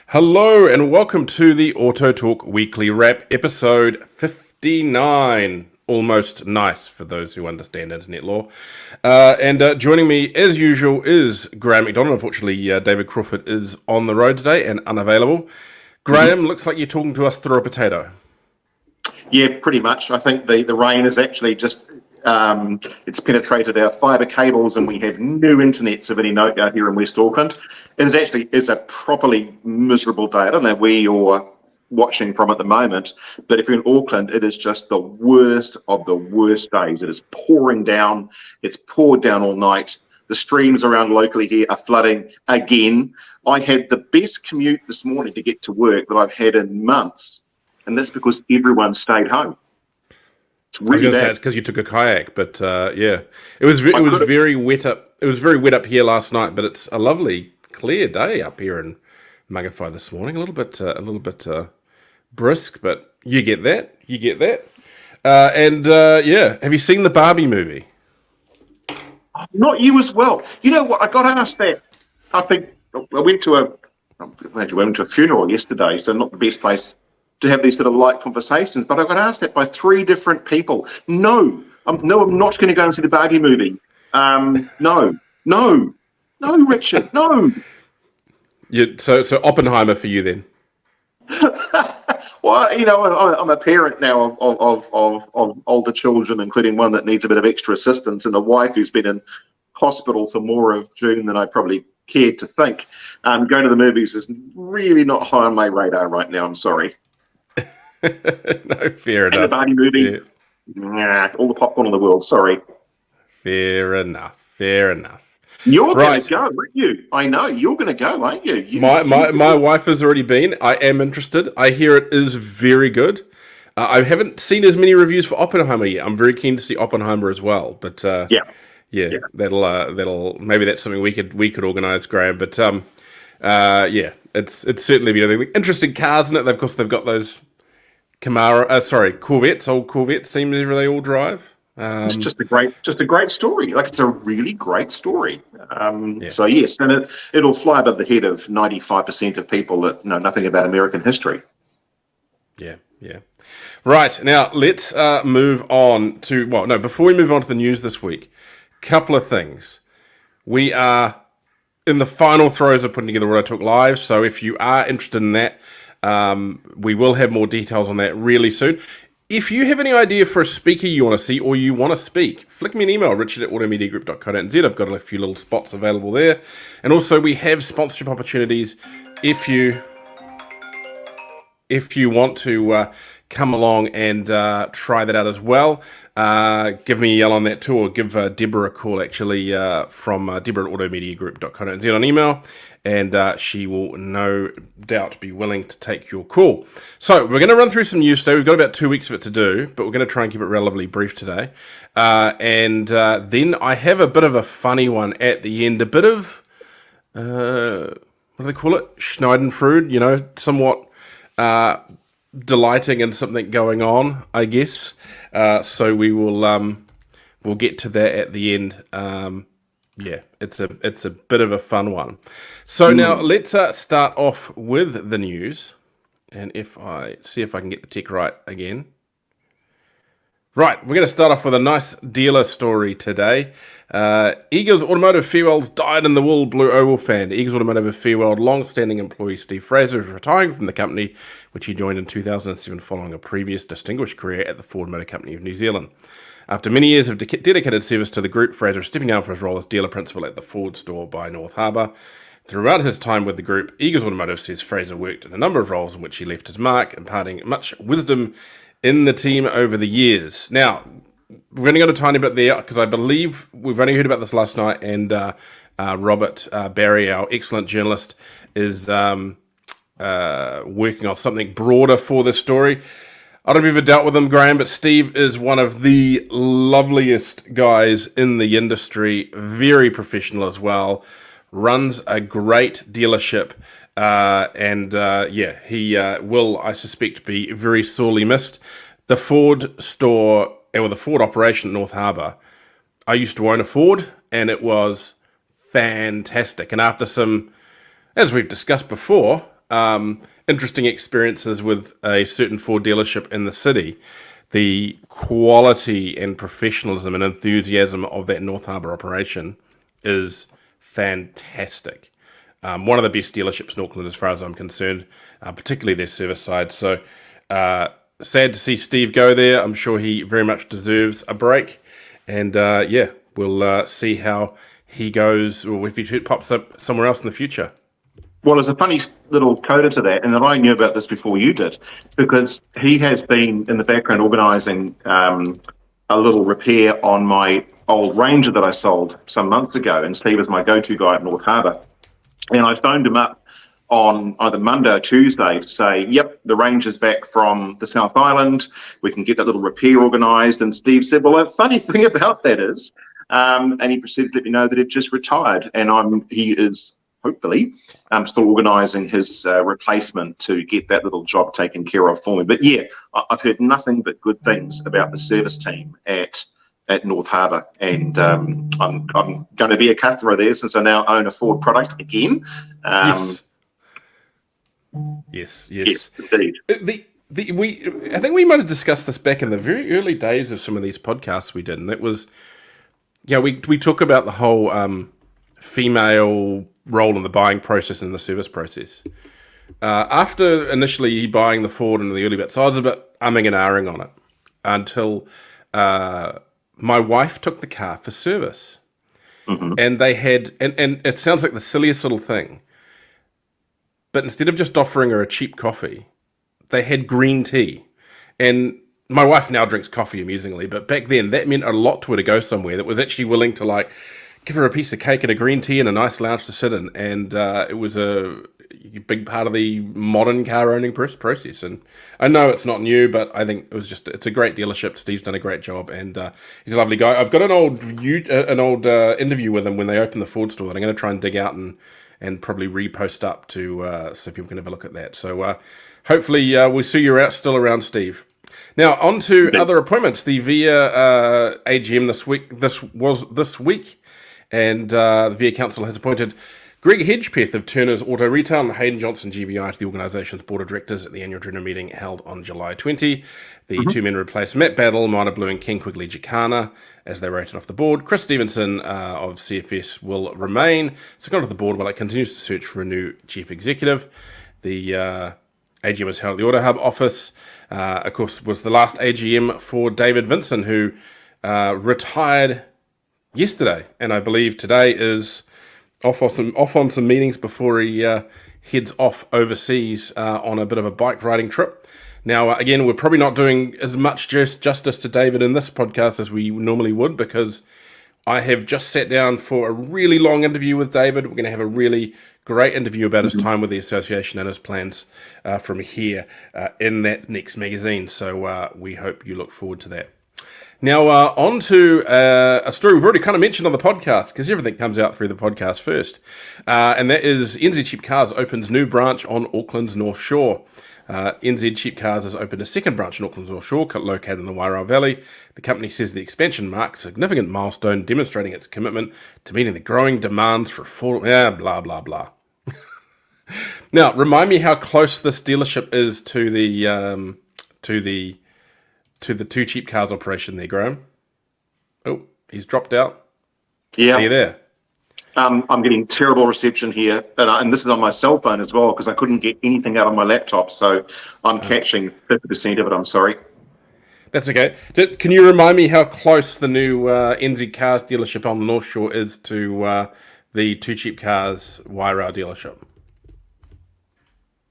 Hello and welcome to the AutoTalk Weekly Wrap, episode 59. Almost nice for those who understand internet law. And joining me, as usual, is Graham McDonald. Unfortunately, David Crawford is on the road today and unavailable. Graham, looks like you're talking to us through a potato. Yeah, pretty much. I think the rain is actually just it's penetrated our fibre cables, and we have no internet of any note out here in West Auckland. It's a properly miserable day. I don't know where you're watching from at the moment, but if you're in Auckland, it is just the worst of the worst days. It is pouring down. It's poured down all night. The streams around locally here are flooding again. I had the best commute this morning to get to work that I've had in months. And that's because everyone stayed home. It's really I was going to say bad. it's because you took a kayak, but yeah, it was very wet up. It was very wet up here last night, but it's a lovely clear day up here in Mangawhai this morning. A little bit brisk, but you get that. Yeah, have you seen the Barbie movie? Not you as well. You know what? I got asked that. I think I went to a funeral yesterday, so not the best place to have these sort of light conversations. But I got asked that by three different people. No, I'm not going to go and see the Barbie movie. No, Richard, no. So Oppenheimer for you then. Well, you know, I'm a parent now of older children, including one that needs a bit of extra assistance, and a wife who's been in hospital for more of June than I probably cared to think. Going to the movies is really not high on my radar right now. I'm sorry. No, fair enough. And the Barbie movie, all the popcorn in the world. Sorry. Fair enough. You're going to go, aren't you? I know you're going to go, aren't you? My wife has already been. I am interested. I hear it is very good. I haven't seen as many reviews for Oppenheimer yet. I'm very keen to see Oppenheimer as well. But yeah, that'll maybe that's something we could organise, Graham. But yeah, it's certainly been interesting cars in it. Of course, they've got those Corvettes, old Corvettes. Seems they all drive. It's just a great story. Like, it's a really great story. So yes, and it'll fly above the head of 95% of people that know nothing about American history. Yeah. Right, now let's move on to before we move on to the news this week, couple of things. We are in the final throes of putting together AutoTalk Live, so if you are interested in that, we will have more details on that really soon. If you have any idea for a speaker you want to see or you want to speak, flick me an email, richard@automediagroup.co.nz. I've got a few little spots available there. And also we have sponsorship opportunities if you want to come along and try that out as well. Give me a yell on that too, or give Deborah a call, actually, from Deborah@automediagroup.co.nz on email, and she will no doubt be willing to take your call. So we're going to run through some news today. We've got about 2 weeks of it to do, but we're going to try and keep it relatively brief today. And then I have a bit of a funny one at the end, a bit of, what do they call it? Schadenfreude, somewhat delighting in something going on, I guess. So we will we'll get to that at the end. Yeah, it's a bit of a fun one. So now let's start off with the news, and if I can get the tech right again. Right, we're going to start off with a nice dealer story today. Eagles Automotive farewells dyed in the wool Blue Oval fan. Eagles Automotive farewelled long-standing employee Steve Fraser, who is retiring from the company, which he joined in 2007 following a previous distinguished career at the Ford Motor Company of New Zealand. After many years of dedicated service to the group, Fraser is stepping down for his role as dealer principal at the Ford store by North Harbour. Throughout his time with the group, Eagles Automotive says Fraser worked in a number of roles in which he left his mark, imparting much wisdom in the team over the years. Now, we're going to go a tiny bit there because I believe we've only heard about this last night, and Robert Barry, our excellent journalist, is working on something broader for this story. I don't know if you've ever dealt with him, Graham, but Steve is one of the loveliest guys in the industry, very professional as well, runs a great dealership, he will, I suspect, be very sorely missed. The Ford store, or the Ford operation at North Harbour, I used to own a Ford, and it was fantastic. And after some, as we've discussed before, interesting experiences with a certain Ford dealership in the city, the quality and professionalism and enthusiasm of that North Harbour operation is fantastic. One of the best dealerships in Auckland, as far as I'm concerned, particularly their service side. So sad to see Steve go there. I'm sure he very much deserves a break. And we'll see how he goes, or if he pops up somewhere else in the future. Well, there's a funny little coda to that, and that I knew about this before you did, because he has been in the background organising a little repair on my old Ranger that I sold some months ago, and Steve is my go-to guy at North Harbour. And I phoned him up on either Monday or Tuesday to say, yep, the Ranger's back from the South Island, we can get that little repair organised. And Steve said, well, the funny thing about that is, and he proceeded to let me know that he'd just retired, and he is hopefully still organising his replacement to get that little job taken care of for me. But yeah, I've heard nothing but good things about the service team at North Harbour, and I'm going to be a customer there since I now own a Ford product again. Yes, indeed. I think we might have discussed this back in the very early days of some of these podcasts we did, and that was, we talk about the whole female role in the buying process and the service process. After initially buying the Ford in the early bits, I was a bit umming and ahhing on it until my wife took the car for service. Mm-hmm. And they had, and it sounds like the silliest little thing, but instead of just offering her a cheap coffee, they had green tea. And my wife now drinks coffee amusingly, but back then that meant a lot to her to go somewhere that was actually willing to give her a piece of cake and a green tea and a nice lounge to sit in. And it was a big part of the modern car owning process. And I know it's not new, but I think it's a great dealership. Steve's done a great job, and he's a lovely guy. I've got an old interview with him when they opened the Ford store that I'm going to try and dig out and probably repost up to so people can have a look at that. So hopefully we'll see you still around, Steve. Now on to other appointments. The VIA AGM this week, and the VIA Council has appointed Greg Hedgepeth of Turner's Auto Retail and Hayden Johnson GBI to the organisation's board of directors at the annual general meeting held on July 20. The two men replaced Matt Battle, Minor Blue and King Quigley Jacana as they rotated off the board. Chris Stevenson of CFS will remain seconded to the board while it continues to search for a new chief executive. The AGM was held at the Auto Hub office. Of course, was the last AGM for David Vinson, who retired yesterday, and I believe today is off on some meetings before he heads off overseas on a bit of a bike riding trip. Now, again, we're probably not doing as much justice to David in this podcast as we normally would, because I have just sat down for a really long interview with David. We're going to have a really great interview about his time with the association and his plans from here in that next magazine. So we hope you look forward to that. Now, on to a story we've already kind of mentioned on the podcast, because everything comes out through the podcast first. And that is NZ Cheap Cars opens new branch on Auckland's North Shore. NZ Cheap Cars has opened a second branch in Auckland's North Shore, located in the Wairau Valley. The company says the expansion marks a significant milestone, demonstrating its commitment to meeting the growing demands for blah, blah, blah. Now, remind me how close this dealership is to the two cheap cars operation there, Graham. Oh, he's dropped out. Yeah. Are you there? I'm getting terrible reception here, and this is on my cell phone as well, because I couldn't get anything out on my laptop, so I'm catching 50% of it, I'm sorry. That's okay. Can you remind me how close the new NZ Cars dealership on the North Shore is to the Two Cheap Cars Wairau dealership?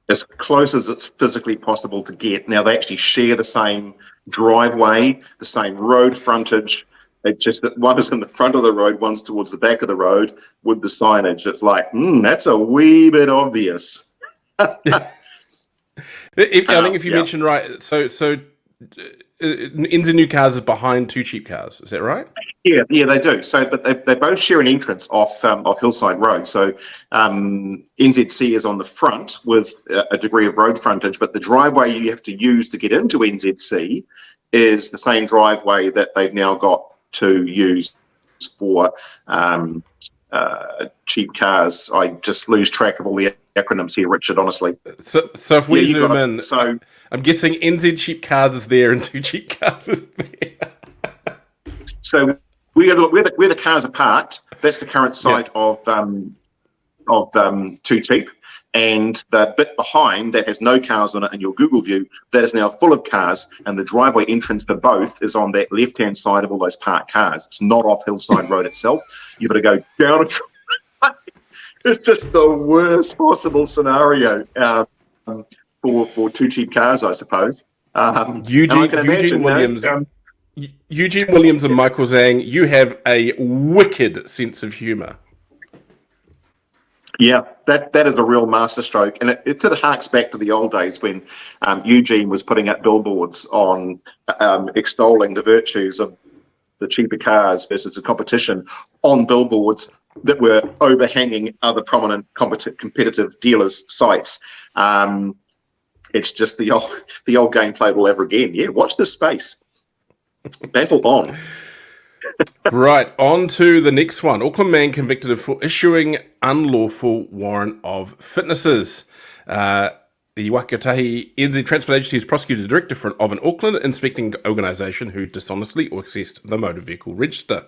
As close as it's physically possible to get. Now, they actually share the same driveway, the same road frontage. It's just that one is in the front of the road, one's towards the back of the road with the signage. It's like, that's a wee bit obvious. I think if you mentioned right, so NZ New Cars is behind Two Cheap Cars. Is that right? Yeah, they do. So, but they both share an entrance off Hillside Road. So, NZC is on the front with a degree of road frontage, but the driveway you have to use to get into NZC is the same driveway that they've now got to use for cheap cars. I just lose track of all the acronyms here, Richard, honestly. So if we zoom in, So I'm guessing NZ Cheap Cars is there and Two Cheap Cars is there. So where the cars are parked, that's the current site of Too Cheap. And the bit behind that has no cars on it in your Google view, that is now full of cars, and the driveway entrance for both is on that left-hand side of all those parked cars. It's not off Hillside Road itself. You've got to go down. It's just the worst possible scenario for Too Cheap Cars, I suppose. Eugene Williams. Eugene Williams and Michael Zhang, you have a wicked sense of humour. Yeah, that is a real masterstroke, and it sort of harks back to the old days when Eugene was putting up billboards on extolling the virtues of the cheaper cars versus the competition on billboards that were overhanging other prominent competitive dealers' sites. It's just the old game played all over again. Yeah, watch this space. Battle on. Right, on to the next one. Auckland man convicted for issuing unlawful warrant of fitnesses. The Wakatahi NZ Transport Agency has prosecuted the director of an Auckland inspecting organisation who dishonestly accessed the motor vehicle register.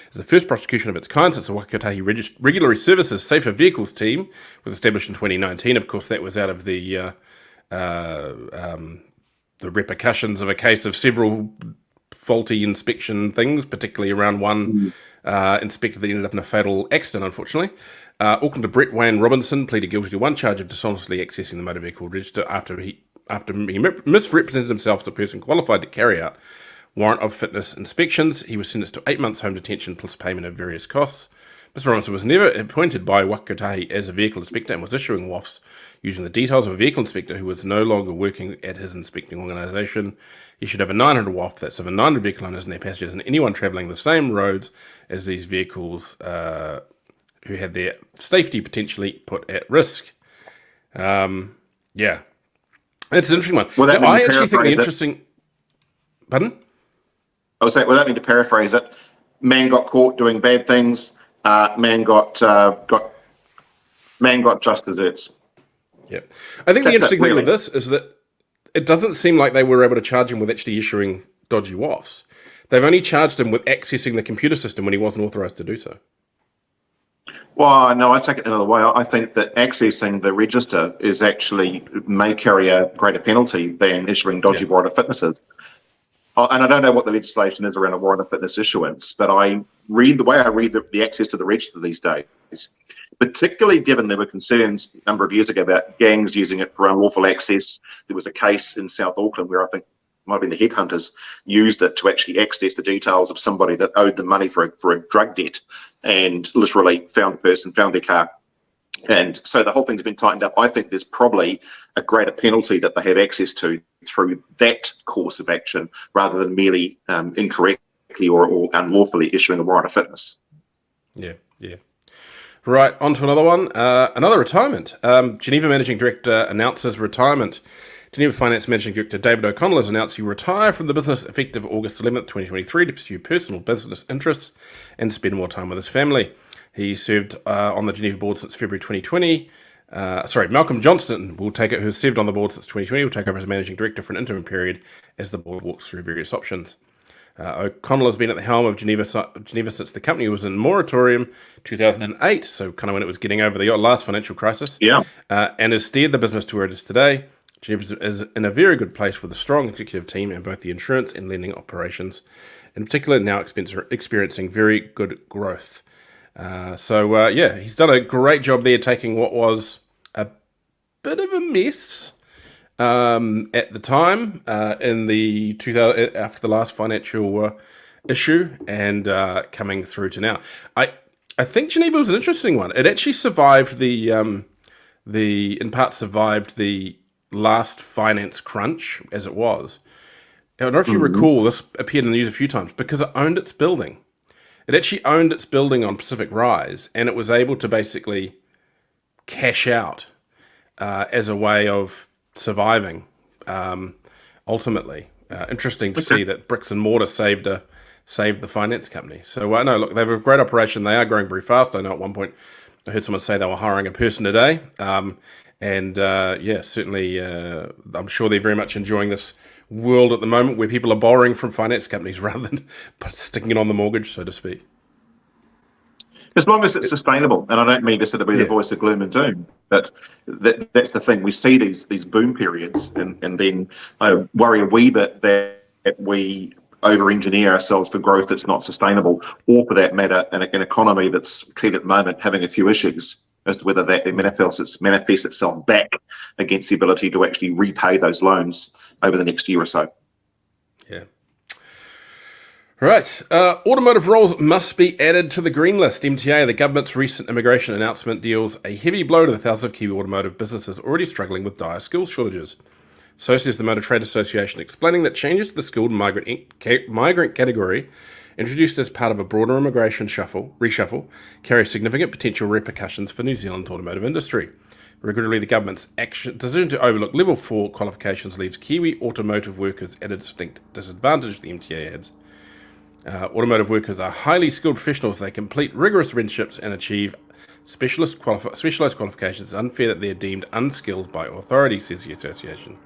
It's the first prosecution of its kind since the Wakatahi Regulatory Services Safer Vehicles team was established in 2019. Of course, that was out of the repercussions of a case of several faulty inspection things, particularly around one inspector that ended up in a fatal accident, unfortunately. Auckland Brett Wayne Robinson pleaded guilty to one charge of dishonestly accessing the motor vehicle register after he misrepresented himself as a person qualified to carry out warrant of fitness inspections. He was sentenced to 8 months home detention plus payment of various costs. Mr. Robinson was never appointed by Wakatahi as a vehicle inspector and was issuing WAFs using the details of a vehicle inspector who was no longer working at his inspecting organisation. He should have a 900 WAF, that's over 900 vehicle owners and their passengers and anyone travelling the same roads as these vehicles who had their safety potentially put at risk. Yeah. It's an interesting one. Well, now, I actually think the interesting... Pardon? I was saying, without need to paraphrase it, man got caught doing bad things, man got just desserts. Yeah. I think the interesting thing with this is that it doesn't seem like they were able to charge him with actually issuing dodgy WAFs. They've only charged him with accessing the computer system when he wasn't authorised to do so. Well, no, I take it another way. I think that accessing the register is actually may carry a greater penalty than issuing dodgy warrant of fitnesses. And I don't know what the legislation is around a warrant of fitness issuance, but the way I read the access to the register these days, particularly given there were concerns a number of years ago about gangs using it for unlawful access. There was a case in South Auckland where I think it might have been the headhunters used it to actually access the details of somebody that owed them money for a drug debt and literally found the person, found their car. And so the whole thing's been tightened up. I think there's probably a greater penalty that they have access to through that course of action rather than merely incorrectly or unlawfully issuing a warrant of fitness. Yeah. Right, on to another one. Another retirement. Geneva Managing Director announces retirement. Geneva Finance Managing Director David O'Connell has announced he will retire from the business effective August 11th, 2023 to pursue personal business interests and spend more time with his family. He served on the Geneva board since February 2020. Malcolm Johnston who has served on the board since 2020, will take over as Managing Director for an interim period as the board walks through various options. O'Connell has been at the helm of Geneva since the company was in moratorium 2008, so kind of when it was getting over the last financial crisis, and has steered the business to where it is today. Geneva is in a very good place with a strong executive team in both the insurance and lending operations, in particular now experiencing very good growth. He's done a great job there, taking what was a bit of a mess at the time in the after the last financial issue and coming through to now. I think Geneva was an interesting one. It actually survived the last finance crunch as it was. I don't know if you recall, this appeared in the news a few times because it owned its building. It actually owned its building on Pacific Rise, and it was able to basically cash out as a way of surviving, ultimately. Interesting to see that bricks and mortar saved the finance company. So, no, look, they have a great operation. They are growing very fast. I know at one point I heard someone say they were hiring a person a day. Certainly, I'm sure they're very much enjoying this world at the moment where people are borrowing from finance companies rather than sticking it on the mortgage, so to speak. As long as it's sustainable, and I don't mean to sort of be the voice of gloom and doom, but that's the thing. We see these boom periods, and then I worry a wee bit that we over-engineer ourselves for growth that's not sustainable, or for that matter, an economy that's clearly at the moment having a few issues as to whether that manifests itself back against the ability to actually repay those loans over the next year or so. Yeah. Right. Automotive roles must be added to the green list. MTA, the government's recent immigration announcement, deals a heavy blow to the thousands of Kiwi automotive businesses already struggling with dire skills shortages. So says the Motor Trade Association, explaining that changes to the skilled migrant category, introduced as part of a broader immigration reshuffle, carry significant potential repercussions for New Zealand's automotive industry. Regrettably, the government's decision to overlook Level 4 qualifications leaves Kiwi automotive workers at a distinct disadvantage, the MTA adds. Automotive workers are highly skilled professionals. They complete rigorous apprenticeships and achieve specialized qualifications. It's unfair that they are deemed unskilled by authority, says the association.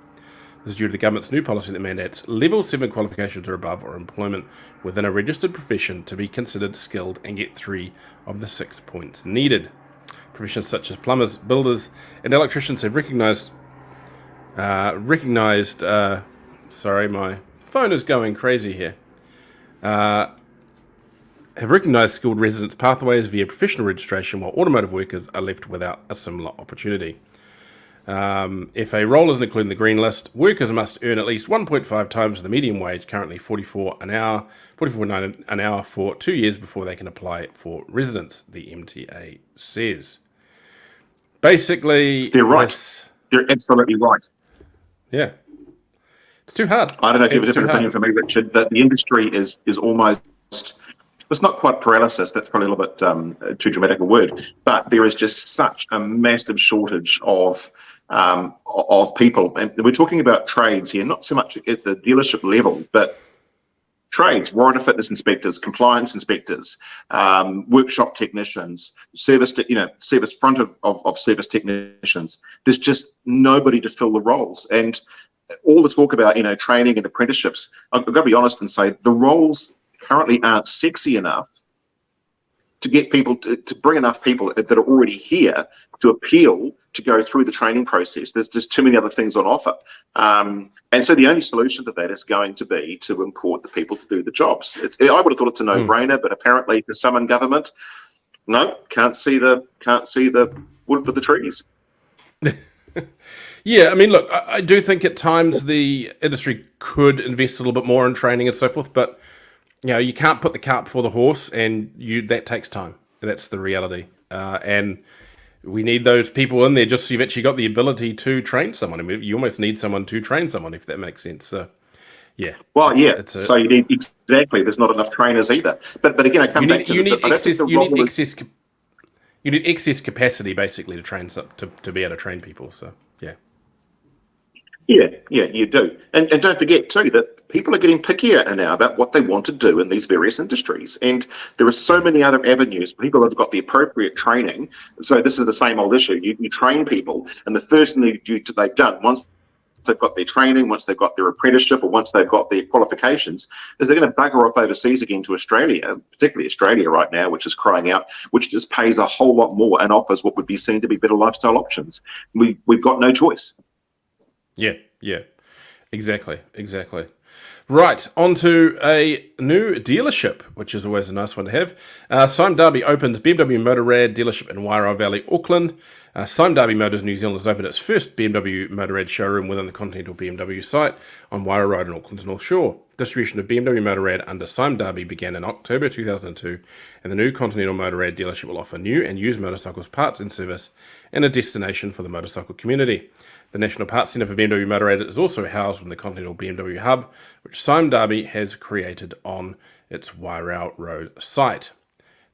This is due to the government's new policy that mandates Level 7 qualifications or above or employment within a registered profession to be considered skilled and get 3 of the 6 points needed. Professions such as plumbers, builders, and electricians have recognized. Sorry, my phone is going crazy here. Have recognised skilled residents pathways via professional registration, while automotive workers are left without a similar opportunity. If a role isn't included in the green list, workers must earn at least 1.5 times the median wage, currently $44.9 an hour, for 2 years before they can apply for residence, the MTA says. Basically, they're right. They're absolutely right. Yeah. It's too hard. I don't know if you have a different opinion from me, Richard, that the industry is almost, it's not quite paralysis, that's probably a little bit too dramatic a word, but there is just such a massive shortage of people. And we're talking about trades here, not so much at the dealership level, but trades, warrant of fitness inspectors, compliance inspectors, workshop technicians, service front of service technicians. There's just nobody to fill the roles. And all the talk about, training and apprenticeships, I've got to be honest and say the roles currently aren't sexy enough to get people to bring enough people that are already here to appeal to go through the training process. There's just too many other things on offer. And so the only solution to that is going to be to import the people to do the jobs. I would have thought it's a no-brainer, but apparently for some in government, no, can't see the wood for the trees. Yeah, I mean, look, I do think at times the industry could invest a little bit more in training and so forth, but you can't put the cart before the horse, and that takes time. That's the reality. And we need those people in there just so you've actually got the ability to train someone. I mean, you almost need someone to train someone, if that makes sense. So, yeah. Well, so you need exactly. There's not enough trainers either. But again, I come back to you need excess capacity basically to train to be able to train people. So, yeah. Yeah, you do. And don't forget, too, that people are getting pickier now about what they want to do in these various industries. And there are so many other avenues. People have got the appropriate training. So this is the same old issue. You train people, and the first thing they've done, once they've got their training, once they've got their apprenticeship, or once they've got their qualifications, is they're going to bugger off overseas again to Australia, particularly Australia right now, which is crying out, which just pays a whole lot more and offers what would be seen to be better lifestyle options. We've got no choice. Yeah, exactly. Right, on to a new dealership, which is always a nice one to have. Sime Darby opens BMW Motorrad dealership in Wairau Valley, Auckland. Sime Darby Motors New Zealand has opened its first BMW Motorrad showroom within the Continental BMW site on Wairau Road in Auckland's North Shore. Distribution of BMW Motorrad under Sime Darby began in October 2002, and the new Continental Motorrad dealership will offer new and used motorcycles, parts and service, and a destination for the motorcycle community. The National Parts Centre for BMW Motorrad is also housed in the Continental BMW Hub, which Sime Darby has created on its Wairau Road site.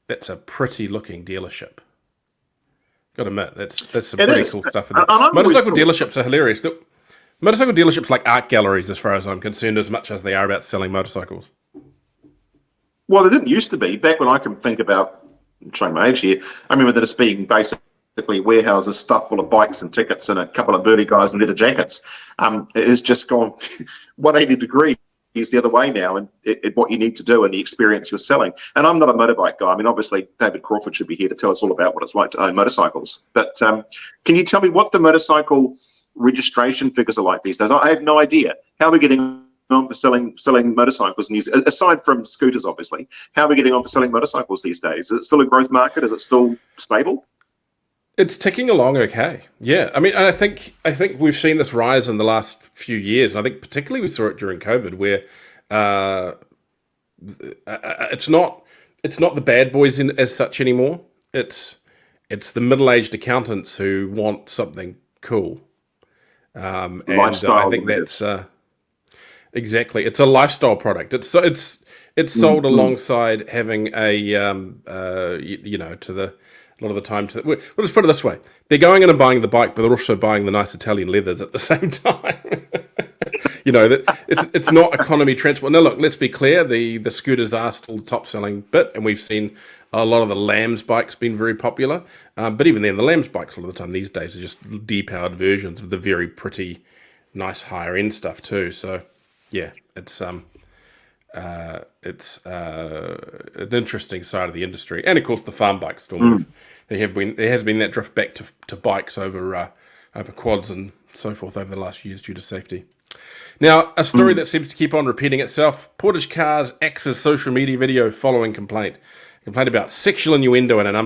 That's a pretty looking dealership. Got to admit, that's some pretty cool stuff. Motorcycle dealerships are hilarious. Motorcycle dealerships like art galleries, as far as I'm concerned, as much as they are about selling motorcycles. Well, they didn't used to be. Back when I can think about showing my age here, I remember this being basically warehouses stuffed full of bikes and tickets and a couple of burly guys in leather jackets. It has just gone 180 degrees the other way now, and what you need to do and the experience you're selling. And I'm not a motorbike guy. I mean, obviously, David Crawford should be here to tell us all about what it's like to own motorcycles. But can you tell me what the motorcycle registration figures are like these days? I have no idea. How are we getting on for selling motorcycles aside from scooters, obviously? How are we getting on for selling motorcycles these days? Is it still a growth market? Is it still stable? It's ticking along okay. Yeah. I mean, I think we've seen this rise in the last few years. And I think particularly we saw it during COVID, where it's not the bad boys as such anymore. It's the middle-aged accountants who want something cool. And Lifestyle, I think that's exactly. It's a lifestyle product. It's sold alongside having a a lot of the time. Well, let's put it this way: they're going in and buying the bike, but they're also buying the nice Italian leathers at the same time. That it's not economy transport. Now, look, let's be clear: the scooters are still the top selling bit, and we've seen a lot of the Lambs bikes being very popular. But even then, the Lambs bikes a lot of the time these days are just depowered versions of the very pretty, nice higher end stuff too. So, yeah, it's an interesting side of the industry, and of course the farm bikes still move. There has been that drift back to bikes over quads and so forth over the last few years due to safety. Now, a story that seems to keep on repeating itself: Portage Cars axes social media video following complaint. Complaint about sexual innuendo and an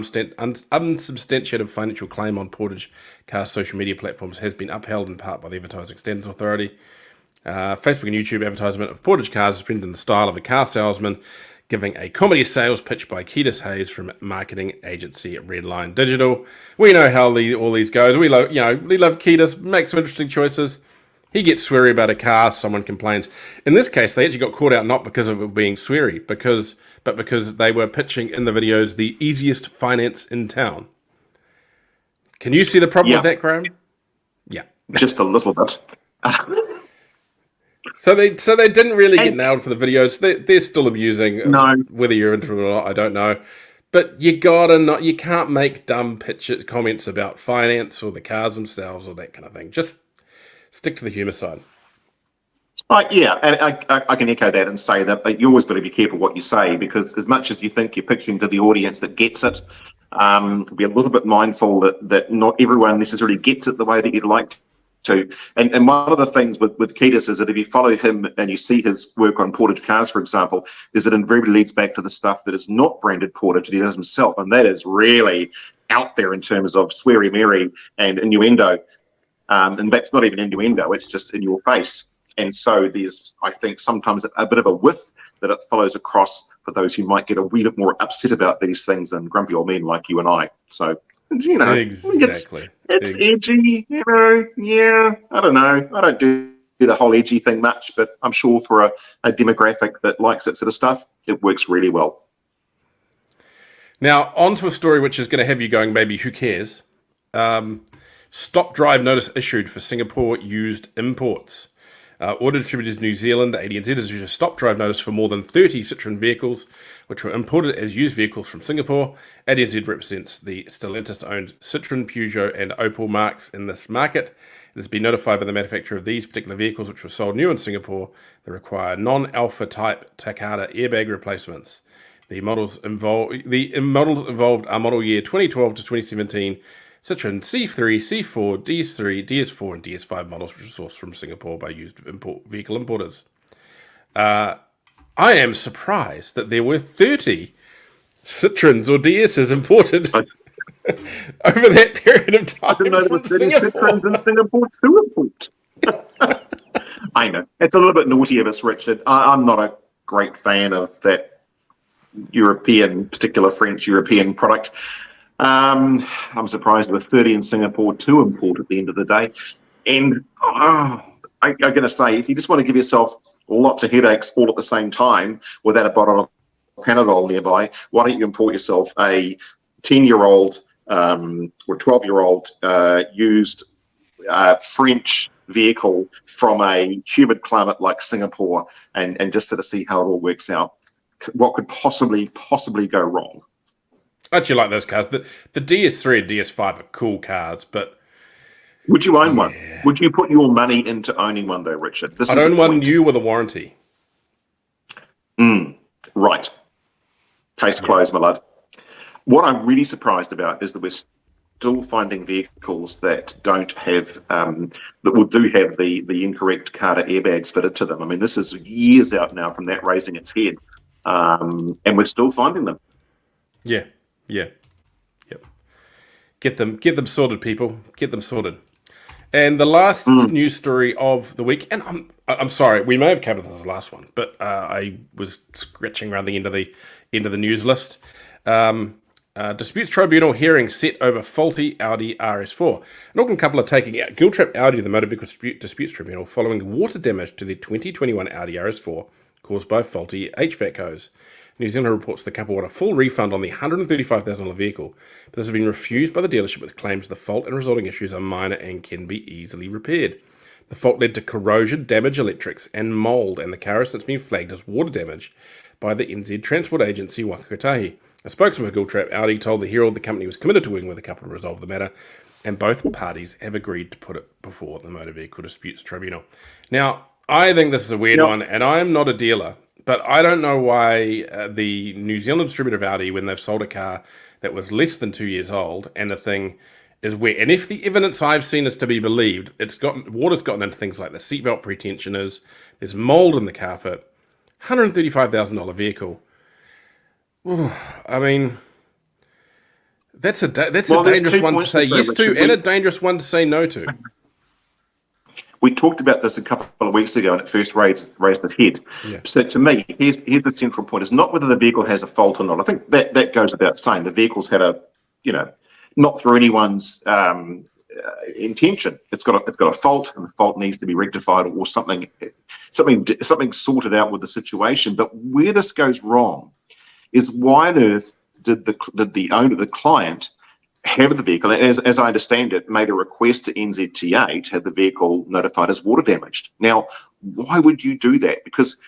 unsubstantiated financial claim on Portage Cars social media platforms has been upheld in part by the Advertising Standards Authority. Facebook and YouTube advertisement of Portage Cars is printed in the style of a car salesman giving a comedy sales pitch by Ketis Hayes from marketing agency Redline Digital. We know how all these goes. We love Ketis, makes some interesting choices. He gets sweary about a car, someone complains. In this case, they actually got caught out not because of it being sweary, but because they were pitching in the videos the easiest finance in town. Can you see the problem with that, Graham? Yeah. Just a little bit. So they didn't really get nailed for the videos. They're still amusing. No. Whether you're into them or not, I don't know. But you can't make dumb comments about finance or the cars themselves or that kind of thing. Just stick to the humour side. Yeah, and I can echo that and say that you always got to be careful what you say, because as much as you think you're pitching to the audience that gets it, be a little bit mindful that not everyone necessarily gets it the way that you'd like to. And one of the things with Ketis is that if you follow him and you see his work on Portage Cars, for example, is that invariably leads back to the stuff that is not branded Portage that he does himself, and that is really out there in terms of sweary Mary and innuendo. And that's not even innuendo, it's just in your face. And so there's, I think, sometimes a bit of a whiff that it follows across for those who might get a wee bit more upset about these things than grumpy old men like you and I. So, exactly. It's edgy, yeah, I don't know. I don't do the whole edgy thing much, but I'm sure for a demographic that likes that sort of stuff, it works really well. Now, on to a story which is going to have you going, maybe who cares? Stop drive notice issued for Singapore used imports. Auto Distributors New Zealand, ADNZ, has issued a stop drive notice for more than 30 Citroen vehicles, which were imported as used vehicles from Singapore. ADNZ represents the Stellantis-owned Citroen, Peugeot, and Opel marques in this market. It has been notified by the manufacturer of these particular vehicles, which were sold new in Singapore, that require non-alpha type Takata airbag replacements. The models involved are model year 2012 to 2017. Citroen C3, C4, DS3, DS4, and DS5 models, which are sourced from Singapore by used vehicle importers. I am surprised that there were 30 Citroens or DSs imported over that period of time. I didn't know there were 30 Citroens in Singapore to import. I know. It's a little bit naughty of us, Richard. I'm not a great fan of that particular French European product. I'm surprised there were 30 in Singapore to import at the end of the day. And I'm going to say, if you just want to give yourself lots of headaches all at the same time without a bottle of Panadol nearby, why don't you import yourself a 10-year-old or 12-year-old used French vehicle from a humid climate like Singapore and just sort of see how it all works out. What could possibly go wrong? I actually like those cars. The DS3 and DS5 are cool cars, but Would you own one? yeah. Would you put your money into owning one, though, Richard? This I'd is the own one point. new with a warranty. Right. Case closed, my lad. What I'm really surprised about is that we're still finding vehicles that don't have, do have the incorrect Carter airbags fitted to them. I mean, this is years out now from that raising its head, and we're still finding them. Yeah, yep. Get them sorted, people. Get them sorted. And the last news story of the week, and I'm sorry, we may have covered this last one, but I was scratching around the end of the news list. Disputes Tribunal hearing set over faulty Audi RS4. An Auckland couple are taking out guilt-trap Audi to the Motor Vehicle Disputes Tribunal following water damage to the 2021 Audi RS4 caused by faulty HVAC hose. New Zealand reports the couple want a full refund on the $135,000 vehicle, but this has been refused by the dealership with claims the fault and resulting issues are minor and can be easily repaired. The fault led to corrosion, damaged electrics, and mould, and the car has since been flagged as water damage by the NZ Transport Agency Whakakotahi. A spokesman for Guiltrap Audi told the Herald the company was committed to working with the couple to resolve the matter, and both parties have agreed to put it before the Motor Vehicle Disputes Tribunal. Now, I think this is a weird one, and I'm not a dealer, but I don't know why the New Zealand distributor of Audi, when they've sold a car that was less than 2 years old, and the thing is wet, and if the evidence I've seen is to be believed, water's gotten into things like the seatbelt pretensioners, there's mould in the carpet, $135,000 vehicle. I mean, that's a dangerous one to say yes to, and a dangerous one to say no to. We talked about this a couple of weeks ago, and it first raised its head. Yeah. So to me, here's the central point: is not whether the vehicle has a fault or not. I think that goes without saying. The vehicle's had not through anyone's intention. It's got a fault, and the fault needs to be rectified, or something sorted out with the situation. But where this goes wrong is why on earth did the owner, the client, have the vehicle, as I understand it, made a request to NZTA to have the vehicle notified as water damaged. Now, why would you do that? Because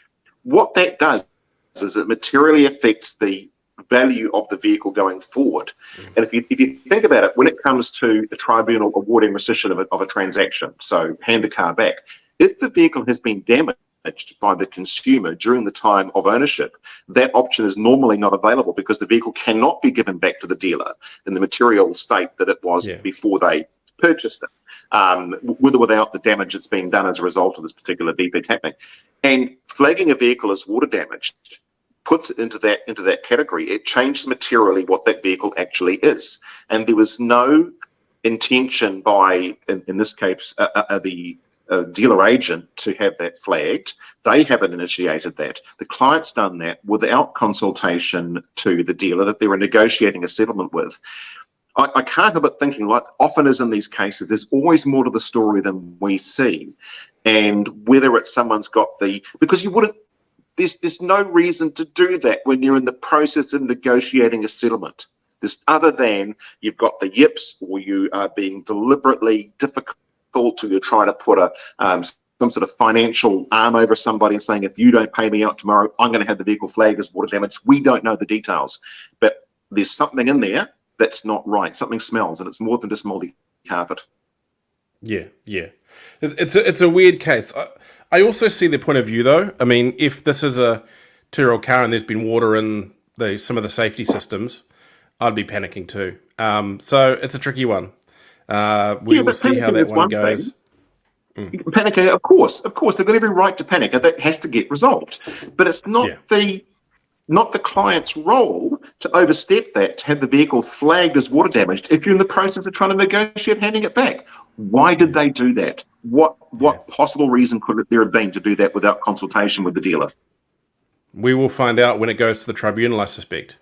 what that does is it materially affects the value of the vehicle going forward. And if you think about it, when it comes to the tribunal awarding rescission of a transaction, so hand the car back, if the vehicle has been damaged by the consumer during the time of ownership, that option is normally not available because the vehicle cannot be given back to the dealer in the material state that it was before they purchased it, with or without the damage that's been done as a result of this particular defect happening. And flagging a vehicle as water damaged puts it into that category. It changes materially what that vehicle actually is. And there was no intention by, in this case, the dealer agent to have that flagged. They haven't initiated that. The client's done that without consultation to the dealer that they were negotiating a settlement with. I can't help but thinking, like often is in these cases, there's always more to the story than we see. And whether it's someone's got because you wouldn't, there's no reason to do that when you're in the process of negotiating a settlement. There's other than you've got the yips, or you are being deliberately difficult to try to put some sort of financial arm over somebody and saying, if you don't pay me out tomorrow, I'm going to have the vehicle flagged as water damage. We don't know the details, but there's something in there that's not right. Something smells, and it's more than just moldy carpet. Yeah. It's a weird case. I also see the point of view, though. I mean, if this is a 2-year-old car and there's been water in some of the safety systems, I'd be panicking too. So it's a tricky one. We will see how that one goes. You can panic, of course. They've got every right to panic. That has to get resolved. But it's not the client's role to overstep that, to have the vehicle flagged as water damaged if you're in the process of trying to negotiate handing it back. Why did they do that? What possible reason could there have been to do that without consultation with the dealer? We will find out when it goes to the tribunal, I suspect.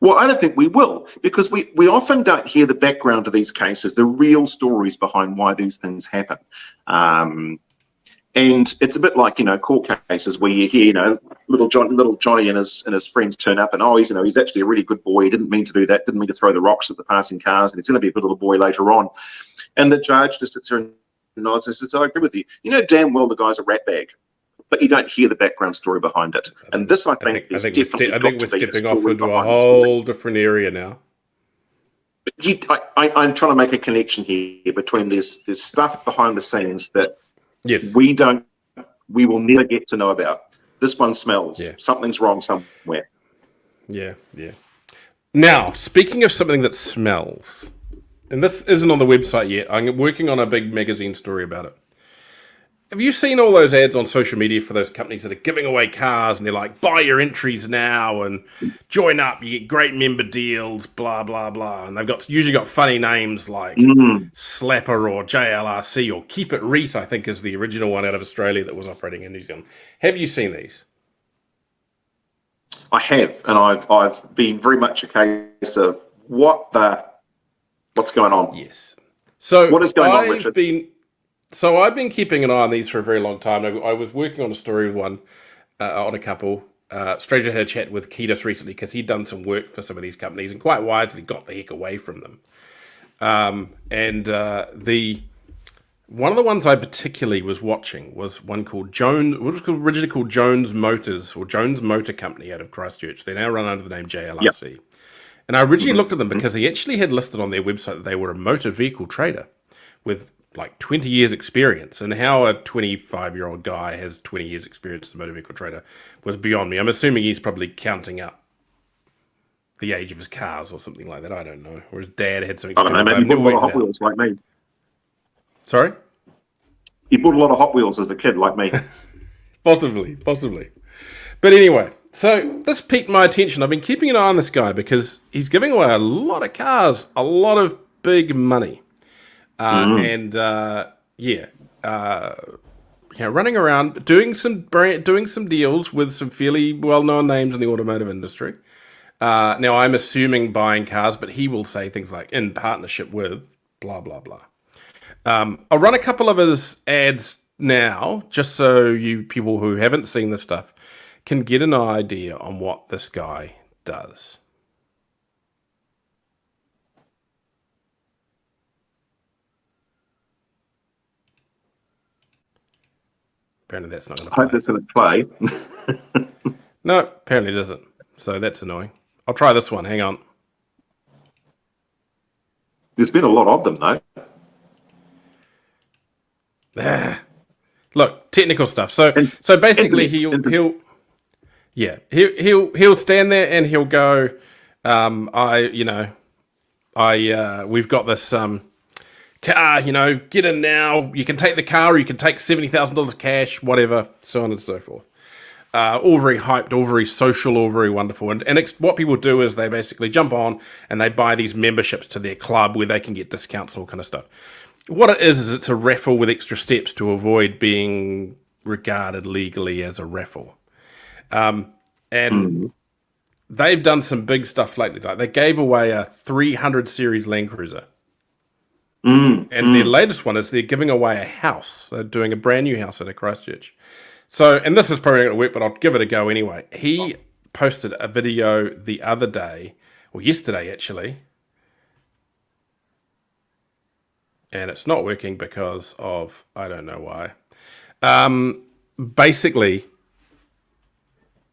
Well, I don't think we will, because we often don't hear the background to these cases, the real stories behind why these things happen. And it's a bit like, court cases where you hear, little Johnny and his friends turn up and, he's actually a really good boy. He didn't mean to do that, didn't mean to throw the rocks at the passing cars, and he's going to be a good little boy later on. And the judge just sits there and nods and says, I agree with you. You know damn well the guy's a ratbag. but you don't hear the background story behind it. And this, I think I think we're stepping off into a whole whole different area now. I'm trying to make a connection here between there's stuff behind the scenes that Yes. we will never get to know about. This one smells. Yeah. Something's wrong somewhere. Yeah. Now, speaking of something that smells, and this isn't on the website yet, I'm working on a big magazine story about it. Have you seen all those ads on social media for those companies that are giving away cars and they're like, buy your entries now and join up, you get great member deals, blah, blah, blah. And they've usually got funny names like Slapper or JLRC or Keep It REIT, I think is the original one out of Australia that was operating in New Zealand. Have you seen these? I have, and I've been very much a case of what's going on. Yes. So what is going on, Richard? So I've been keeping an eye on these for a very long time. I was working on a story with one, on a couple. Stranger had a chat with Ketis recently because he'd done some work for some of these companies and quite wisely got the heck away from them. One of the ones I particularly was watching was one called Jones, what was originally called Jones Motors or Jones Motor Company out of Christchurch. They now run under the name JLRC. Yep. And I originally looked at them because he actually had listed on their website that they were a motor vehicle trader with like 20 years experience, and how a 25-year-old guy has 20 years experience as a motor vehicle trader was beyond me. I'm assuming he's probably counting up the age of his cars or something like that. I don't know. Or his dad had something. I don't know. Maybe he bought a lot of Hot Wheels like me. Sorry? He bought a lot of Hot Wheels as a kid like me. Possibly. But anyway, so this piqued my attention. I've been keeping an eye on this guy because he's giving away a lot of cars, a lot of big money. Running around doing some deals with some fairly well-known names in the automotive industry. Now I'm assuming buying cars, but he will say things like in partnership with blah blah blah. I'll run a couple of his ads now, just so you people who haven't seen this stuff can get an idea on what this guy does. Apparently that's not going to play. I hope that's going to play. No, apparently it doesn't. So that's annoying. I'll try this one. Hang on. There's been a lot of them, though. Look, technical stuff. So basically he'll stand there and he'll go, we've got this car, get in now. You can take the car, or you can take $70,000 cash, whatever, so on and so forth. All very hyped, all very social, all very wonderful. And what people do is they basically jump on and they buy these memberships to their club where they can get discounts and all kind of stuff. What it is it's a raffle with extra steps to avoid being regarded legally as a raffle. And they've done some big stuff lately. Like they gave away a 300 series Land Cruiser. And their latest one is they're giving away a house. They're doing a brand new house at a Christchurch. So, and this is probably not going to work, but I'll give it a go anyway. He posted a video the other day, or yesterday actually, and it's not working because of, I don't know why. Basically,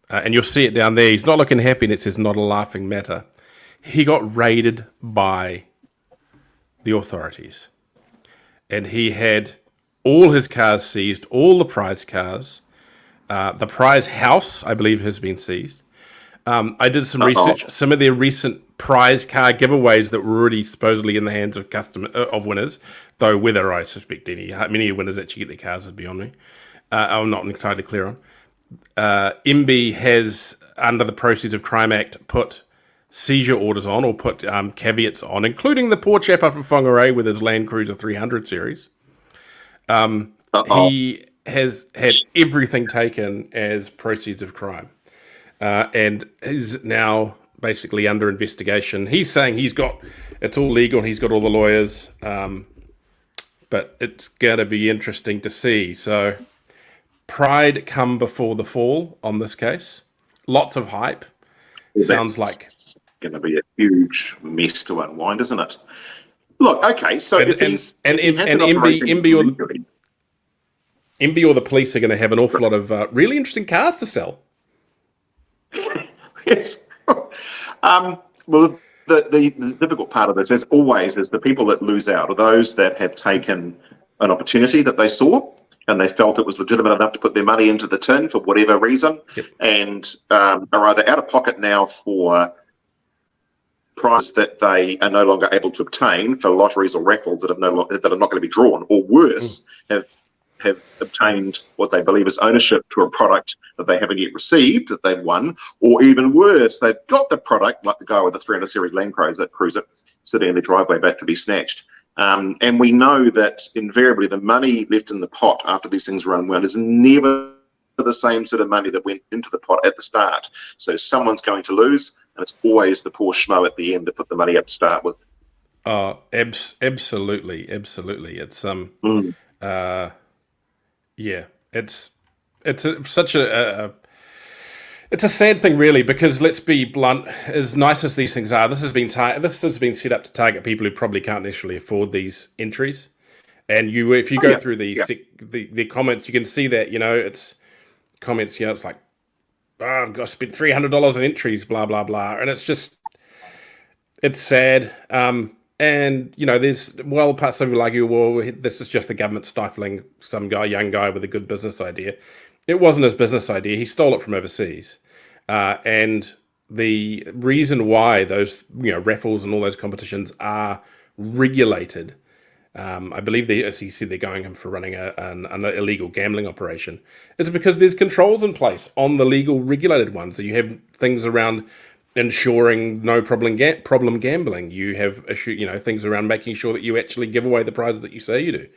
and you'll see it down there, he's not looking happy and it says not a laughing matter. He got raided by the authorities. And he had all his cars seized, all the prize cars. The prize house, I believe, has been seized. I did some research. Some of their recent prize car giveaways that were already supposedly in the hands of of winners, though whether I suspect many winners actually get their cars is beyond me. I'm not entirely clear on. MB has, under the Proceeds of Crime Act, put seizure orders on, or put caveats on, including the poor chap up from Whangarei with his Land Cruiser 300 series. He has had everything taken as proceeds of crime, and is now basically under investigation. He's saying it's all legal and he's got all the lawyers, but it's going to be interesting to see. So pride come before the fall on this case. Lots of hype. Well, sounds like going to be a huge mess to unwind, isn't it? Look, okay, so if he's... MB MB or the police are going to have an awful lot of really interesting cars to sell. Yes. Well, the difficult part of this, as always, is the people that lose out are those that have taken an opportunity that they saw and they felt it was legitimate enough to put their money into the tin for whatever reason, and are either out of pocket now for prizes that they are no longer able to obtain for lotteries or raffles that are not going to be drawn, or worse, have obtained what they believe is ownership to a product that they haven't yet received, that they've won, or even worse, they've got the product, like the guy with the 300 Series Land Cruiser sitting in the driveway about to be snatched. And we know that invariably the money left in the pot after these things run well is never the same sort of money that went into the pot at the start. So someone's going to lose, and it's always the poor schmo at the end that put the money up to start with. Oh, absolutely. It's yeah, it's such a it's a sad thing, really, because let's be blunt. As nice as these things are, this has been set up to target people who probably can't necessarily afford these entries. And if you go through the comments, you can see that it's comments. It's like, oh, I've got to spend $300 in entries, blah blah blah, and it's sad. And there's parts of you like, this is just the government stifling some young guy with a good business idea. It wasn't his business idea. He stole it from overseas. And the reason why those raffles and all those competitions are regulated, I believe as he said, they're going in for running an illegal gambling operation, is because there's controls in place on the legal regulated ones. So you have things around ensuring no problem gambling. You have things around making sure that you actually give away the prizes that you say you do.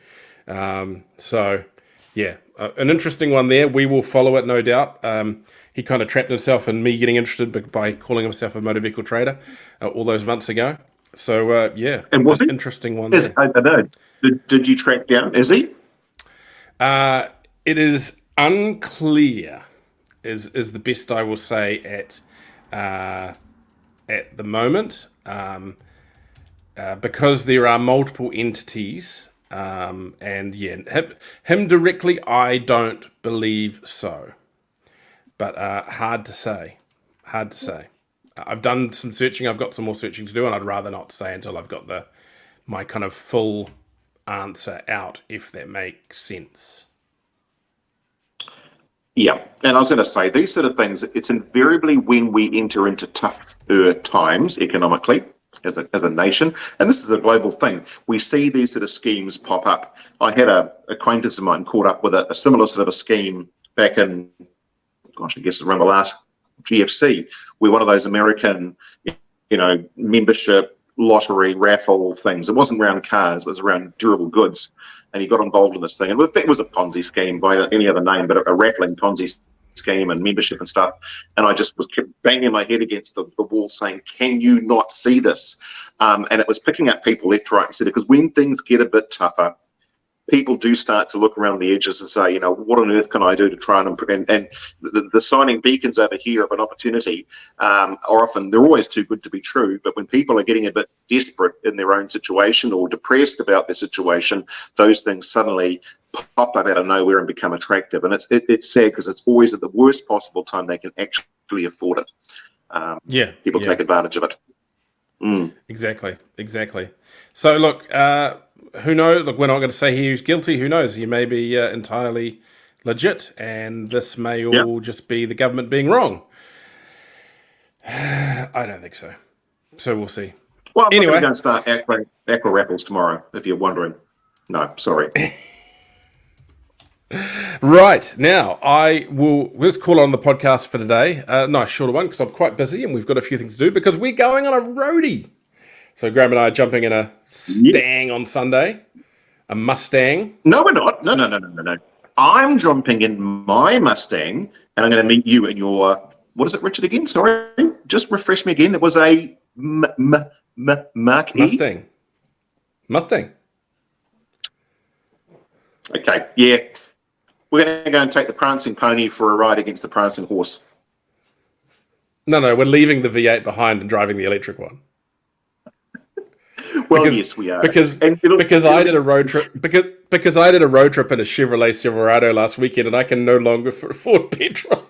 So yeah, an interesting one there. We will follow it, no doubt. He kind of trapped himself in me getting interested by calling himself a motor vehicle trader all those months ago. So yeah, and was an it interesting one? I don't know. Did you track down? Is he? It is unclear. Is the best I will say at the moment, because there are multiple entities, and him directly, I don't believe so. But hard to say. I've done some searching. I've got some more searching to do, and I'd rather not say until I've got my kind of full answer out, if that makes sense. Yeah, and I was going to say, these sort of things, it's invariably when we enter into tougher times economically as a nation, and this is a global thing, we see these sort of schemes pop up. I had an acquaintance of mine caught up with a similar sort of a scheme back in, I guess around the last GFC, where one of those American, membership lottery raffle things, it wasn't around cars, it was around durable goods, and he got involved in this thing, and it was a Ponzi scheme by any other name, but a raffling Ponzi scheme and membership and stuff. And I just kept banging my head against the wall saying, can you not see this? And it was picking up people left, right, and centre, because when things get a bit tougher, people do start to look around the edges and say, what on earth can I do to try and improve? And the signing beacons over here of an opportunity are often, they're always too good to be true. But when people are getting a bit desperate in their own situation or depressed about their situation, those things suddenly pop up out of nowhere and become attractive. And it's sad because it's always at the worst possible time they can actually afford it. People take advantage of it. Exactly. So look, who knows? Look, we're not going to say he's guilty. Who knows? He may be entirely legit, and this may all just be the government being wrong. I don't think so. So we'll see. Well, anyway, I'm going to start aqua raffles tomorrow, if you're wondering. No, sorry. Right, now let's call on the podcast for today. Nice shorter one because I'm quite busy and we've got a few things to do because we're going on a roadie. So Graham and I are jumping in a Stang on Sunday, a Mustang. No, we're not. No. I'm jumping in my Mustang and I'm going to meet you in your, what is it, Richard, again? Sorry, just refresh me again. It was a Mustang. Okay, yeah. We're going to go and take the prancing pony for a ride against the prancing horse. No, we're leaving the V8 behind and driving the electric one. Well, because yes, we are. because And because I did a road trip because I did a road trip in a Chevrolet Silverado last weekend, and I can no longer afford petrol.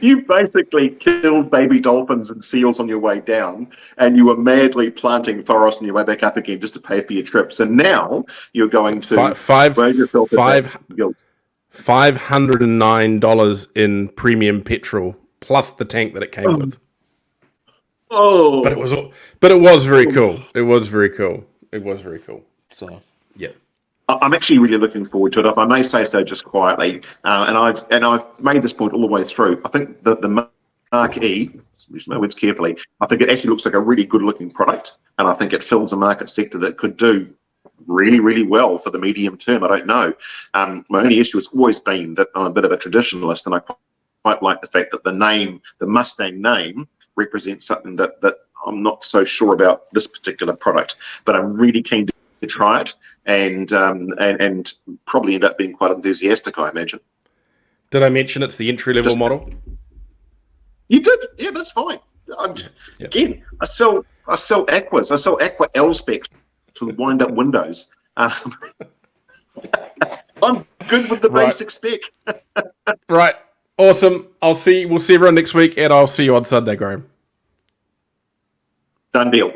you basically killed baby dolphins and seals on your way down, and you were madly planting forest on your way back up again just to pay for your trips. And now you're going to throw yourself at that guilt. $509 in premium petrol plus the tank that it came with. But it Oh, was very cool. It was very cool. It was very cool. So yeah. I'm actually really looking forward to it. If I may say so, just quietly, and I've made this point all the way through. I think the Mark E, use my words carefully, I think it actually looks like a really good looking product, and I think it fills a market sector that could do really, really well for the medium term. I don't know. My only issue has always been that I'm a bit of a traditionalist, and I quite like the fact that the Mustang name, represents something that I'm not so sure about this particular product, but I'm really keen to try it and probably end up being quite enthusiastic, I imagine. Did I mention it's the entry level model? You did, yeah, that's fine. Again, I sell Aquas, I sell Aqua L specs with wind up windows. I'm good with the basic spec. Right. Awesome. We'll see everyone next week, and I'll see you on Sunday, Graham. Done deal.